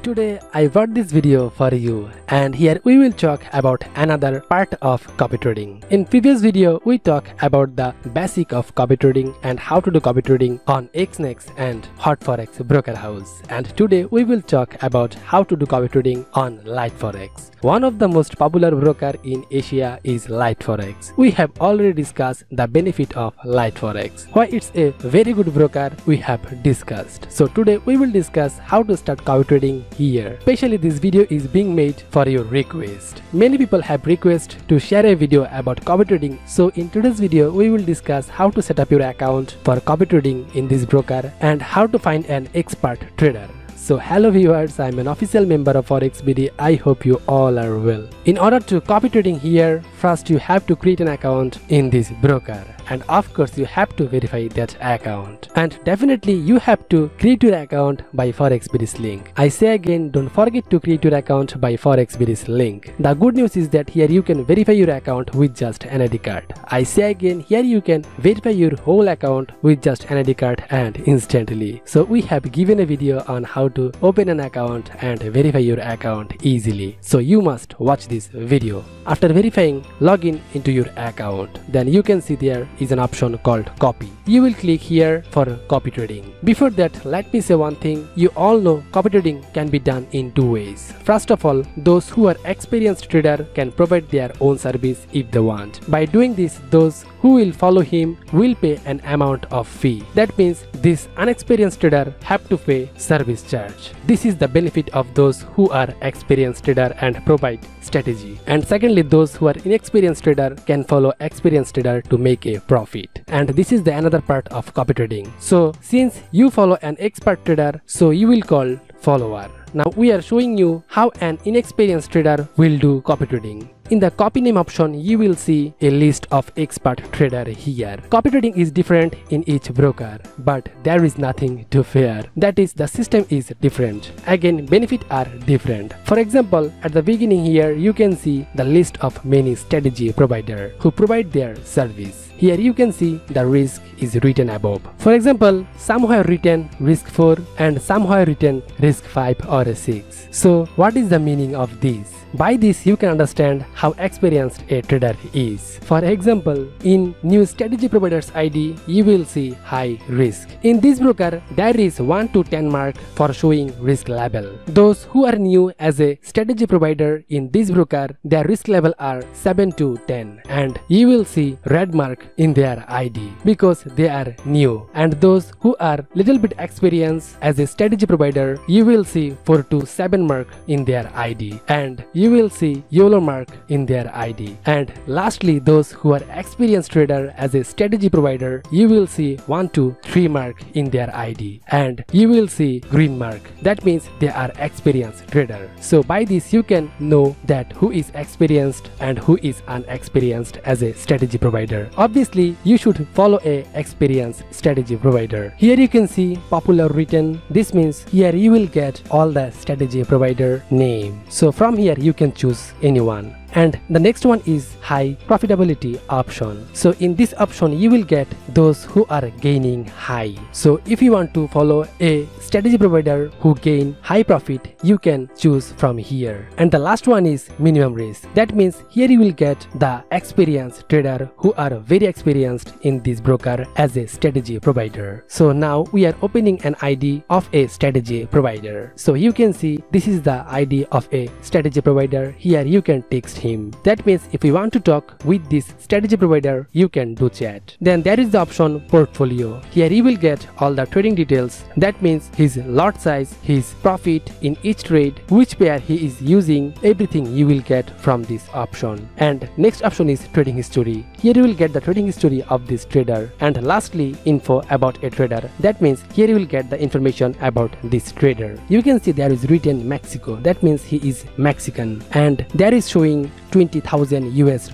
Today I brought this video for you, and here we will talk about another part of copy trading. In previous video we talked about the basic of copy trading and how to do copy trading on XNEX and Hot Forex broker house. And today we will talk about how to do copy trading on LiteFX. One of the most popular broker in Asia is LiteFX. We have already discussed the benefit of LiteFX. Why it's a very good broker we have discussed. So today we will discuss how to start copy trading here. Especially this video is being made for your request. Many people have request to share a video about copy trading. So in today's video we will discuss how to set up your account for copy trading in this broker and how to find an expert trader. So hello viewers, I am an official member of Forex BD. I hope you all are well. In order to copy trading here, first you have to create an account in this broker. And of course you have to verify that account. And definitely you have to create your account by Forex BD's link. I say again, don't forget to create your account by Forex BD's link. The good news is that here you can verify your account with just an ID card. I say again, here you can verify your whole account with just an ID card and instantly. So we have given a video on how to open an account and verify your account easily. So you must watch this video. After verifying, log in into your account. Then you can see there is an option called copy. You will click here for copy trading. Before that, let me say one thing. You all know copy trading can be done in two ways. First of all, those who are experienced trader can provide their own service if they want. By doing this, those who will follow him will pay an amount of fee. That means this unexperienced trader have to pay service charge. This is the benefit of those who are experienced trader and provide strategy. And secondly, those who are inexperienced trader can follow experienced trader to make a profit. And this is the another part of copy trading. So since you follow an expert trader, so you will call follower. Now we are showing you how an inexperienced trader will do copy trading. In the copy name option, you will see a list of expert trader here. Copy trading is different in each broker, but there is nothing to fear. That is, the system is different. Again, benefits are different. For example, at the beginning here, you can see the list of many strategy providers who provide their service. Here you can see the risk is written above. For example, some have written risk 4 and some have written risk 5 or 6. So what is the meaning of this? By this you can understand how experienced a trader is. For example, in new strategy providers ID, you will see high risk. In this broker, there is 1 to 10 mark for showing risk level. Those who are new as a strategy provider in this broker, their risk level are 7 to 10, and you will see red mark in their ID because they are new. And those who are little bit experienced as a strategy provider, you will see 4 to 7 mark in their ID, and you will see yellow mark in their ID. And lastly, those who are experienced trader as a strategy provider, you will see 1 to 3 mark in their ID, and you will see green mark. That means they are experienced trader. So by this you can know that who is experienced and who is unexperienced as a strategy provider. Obviously, you should follow a experienced strategy provider. Here you can see popular written. This means here you will get all the strategy provider name. So from here you can choose anyone. And the next one is high profitability option. So in this option you will get those who are gaining high. So if you want to follow a strategy provider who gain high profit, you can choose from here. And the last one is minimum risk. That means here you will get the experienced trader who are very experienced in this broker as a strategy provider. So now we are opening an ID of a strategy provider. So you can see this is the ID of a strategy provider. Here you can text him. That means if you want to talk with this strategy provider, you can do chat. Then there is the option portfolio. Here you will get all the trading details. That means his lot size, his profit in each trade, which pair he is using, everything you will get from this option. And next option is trading history. Here you will get the trading history of this trader. And lastly, info about a trader. That means here you will get the information about this trader. You can see there is written Mexico. That means he is Mexican. And there is showing $20,000 US.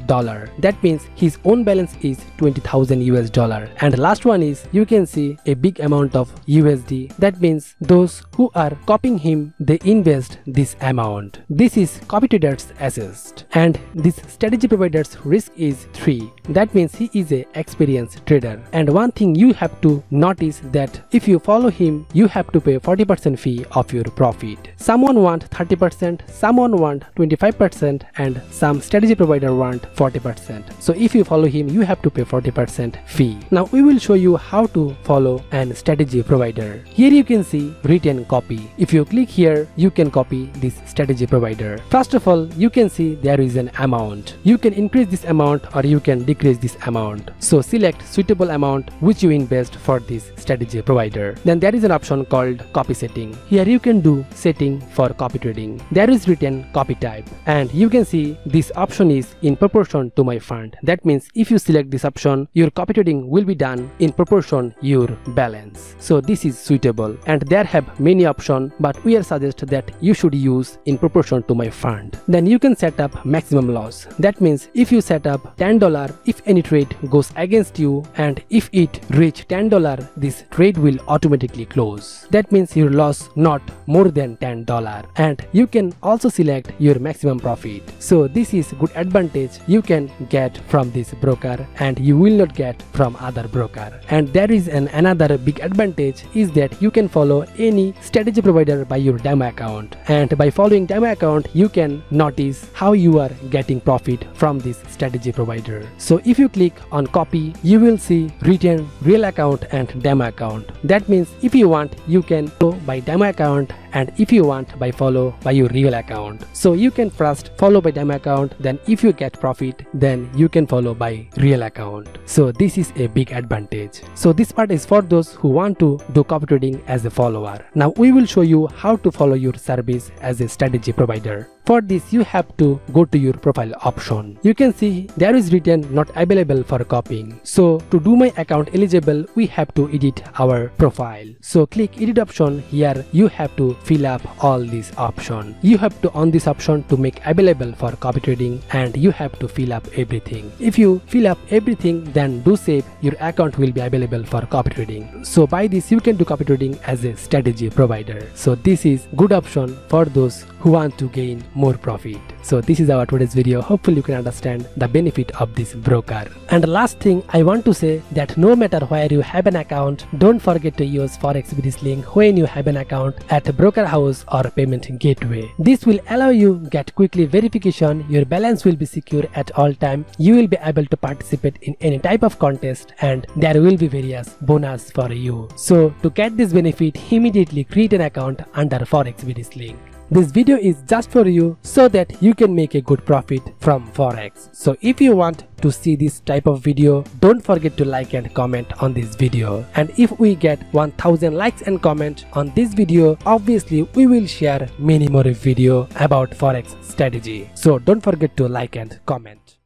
That means his own balance is $20,000 US. And last one is you can see a big amount of USD. That means those who are copying him, they invest this amount. This is copy trader's assist, and this strategy provider's risk is 3. That means he is a experienced trader. And one thing you have to notice that if you follow him, you have to pay 40% fee of your profit. Someone want 30%, someone want 25%, and some strategy provider want 40%. So if you follow him, you have to pay 40% fee. Now we will show you how to follow an strategy provider. Here you can see written copy. If you click here, you can copy this strategy provider. First of all, you can see there is an amount. You can increase this amount or you can decrease this amount. So select suitable amount which you invest for this strategy provider. Then there is an option called copy setting. Here you can do setting for copy trading. There is written copy type, and you can see this option is in proportion to my fund. That means if you select this option, your copy trading will be done in proportion your balance. So this is suitable, and there have many options, but we are suggest that you should use in proportion to my fund. Then you can set up maximum loss. That means if you set up $10, if any trade goes against you and if it reach $10, this trade will automatically close. That means your loss not more than $10, and you can also select your maximum profit. So this is good advantage you can get from this broker and you will not get from other broker. And there is another big advantage is that you can follow any strategy provider by your demo account, and by following demo account you can notice how you are getting profit from this strategy provider. So if you click on copy, you will see written real account and demo account. That means if you want, you can follow by demo account, and if you want, by follow by your real account. So you can first follow by demo account, then if you get profit, then you can follow by real account. So this is a big advantage. So this part is for those who want to do copy trading as a follower. Now we will show you how to follow your service as a strategy provider. For this, you have to go to your profile option. You can see there is written not available for copying. So to do my account eligible, we have to edit our profile. So click edit option. Here you have to fill up all these options. You have to on this option to make available for copy trading, and you have to fill up everything. If you fill up everything, then do save, your account will be available for copy trading. So by this you can do copy trading as a strategy provider. So this is good option for those who want to gain more profit. So this is our today's video. Hopefully you can understand the benefit of this broker. And last thing I want to say that no matter where you have an account, don't forget to use Forex BD's link when you have an account at a broker house or payment gateway. This will allow you get quickly verification, your balance will be secure at all time, you will be able to participate in any type of contest, and there will be various bonus for you. So to get this benefit, immediately create an account under Forex BD's link. This video is just for you so that you can make a good profit from Forex. So if you want to see this type of video, don't forget to like and comment on this video. And if we get 1000 likes and comment on this video, obviously we will share many more video about Forex strategy. So don't forget to like and comment.